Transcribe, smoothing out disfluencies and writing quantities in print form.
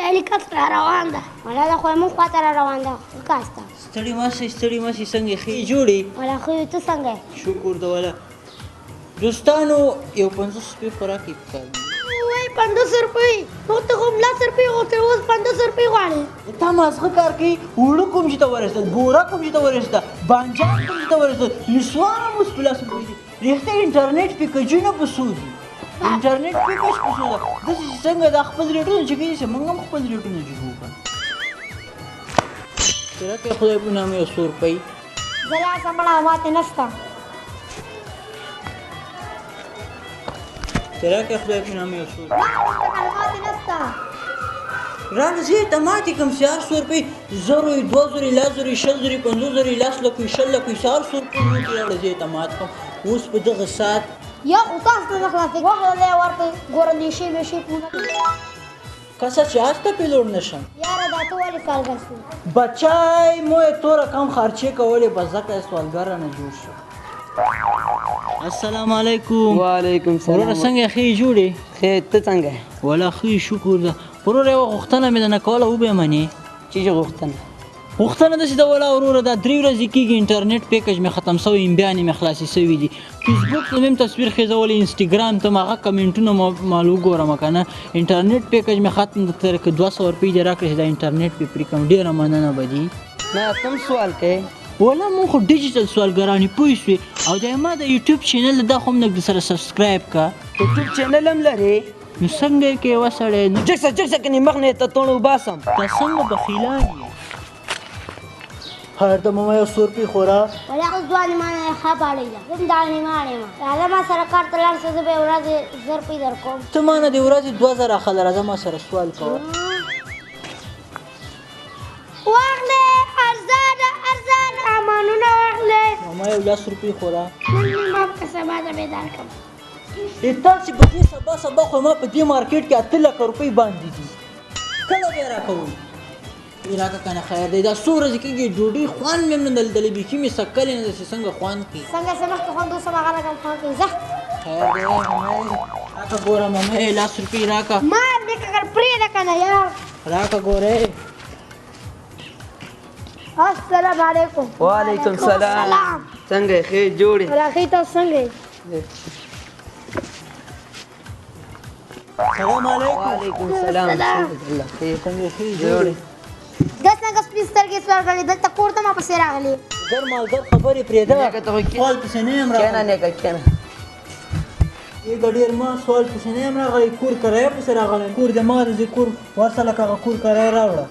هلیکاپټر را روان ده. ملاله خو موږ خواته را روان ده کاسته ستړي ماشي څنګه ښې جوړې ولا خو ته څنګه شکر د ولا دوستانو یو 50 روپۍ خوراک یې پکار وای 50 روپۍ نو ته خو 10 روپۍ غوښتې اوس 50 روپۍ غواړې تا مازغه کار کوي وړه کوم چې ته ورسېده بوره کوم چې ته ورسېده بانجان کوم چې ته ورسېده نسوان هم اوس په 10 روپۍ دي رښتیا انټرنېټ پیکجونه په څو دي انټرنېټ پیکج په څو ده داسې چې څنګه دا خپل ریټونه چې کوي چې موږ هم خپل ریټونه چې وکړو چې راکړې خدای په نامه یو 100 روپۍ زه لا سمړه ماته نشته چې راکړې خدای په نامه یو 100 روپۍ ماته نشته رانه زه ته ماتې کوم چې هر 100 روپۍ 1000 2000 لسزرې 50 50 10 لکو 100 لکو هر 100 روپۍ نوټ یې راوړه زه ته مات کوم اوس په دغه ساعت یا خو تاسو ته خلاصې وخت دی ورته ګوره دې شی به شي پونه کسه چې هسته پیلوړ نشم یاره دا ته ولې کال غسې بچای مو توره کم خرچې کولې بس ځکه سوالګر نه جوړ شو السلام علیکم وعلیکم سلام ورور څنګه ښې جوړې خیر ته څنګه ولا ښې شکر ده ورور یوه غوښتنه مې درنه کوله وبې منې چې غوښتنه داسې ده ولا وروره دا 3 ورځې کېږي انټرنېټ پیکج مې ختم سوی امبیانې مې خلاصې سوي دي فیسبوک ته مې هم تصویر خېځولی انسټاګرام ته م هغه کمنټونه مال وګورم که نه انټرنېټ پیکج مې ختم در که 200 روپۍ دې راکړې چې دا انټرنېټ پې پرې کړم ډېره مننه به دي نه کوم سوال کوې ولا مونږ خو ډیجیټل سوالګران یو پوه شوې او دا ما د یوټیوب چینل دا خو هم لږ سره سبسکرایب کا یوټیوب چینل هم لرې نو څنګه یې کې یوه سړی نو جګسه کنې مخ نه ته توڼ وباسم دا څنګه بخیلان یې هر د ماما یو 100 روپۍ خورا ولا اوس ځوانې ما نه ښه پاړی ده زه دانې ماړې ما راځه ما سره کار ته لاړ شه زه به ورځې 1000 روپۍ درکوم ته ما نه د ورځې 2000 اخله راځه ما سره سوال کوه واخلې ارزان امانونه واخلې ماما یو 10 روپۍ خورا نن مې باب که سبا ته به درکړم تاسې په دې سبا خو ما په دې مارکیټ کې 8 لکه روپۍ باندې دي کله به یې راکوئ راکه کنه خیر دی دا څو ورځې کېږي ډوډۍ خوند مې هم نه دلدلې بیخي مې سکلې نه ده چې څنګه خوند کړي څنګه چې مخکې خوند اوس هم هغه رقم خوند کوي ځه خیر دی مامای راکه ګوره مامای 10 روپۍ راکه ما دې ککر پرېږده که نه یار راکه ګورې السلام علیکم وعلیکم سلام څنګه ښې جوړې ولا ښې تاسو څنګه یې سلام علیکم وعلیکم سلام الله خیر څنګه ښې جوړې دا څنګه سپین سترګې سوال کړې دلته کور ته ما پسې راغلې ګر مالګر خبرې پرېږده نیکه ته خو سوال پسې نه یم کېنه راغلی نیکه کېنه یې ډېر ما سوال پسې نه یم راغلی کور کرایه پسې راغلی کور د ما د کور ورسره لکه هغه کور کرایه راوړه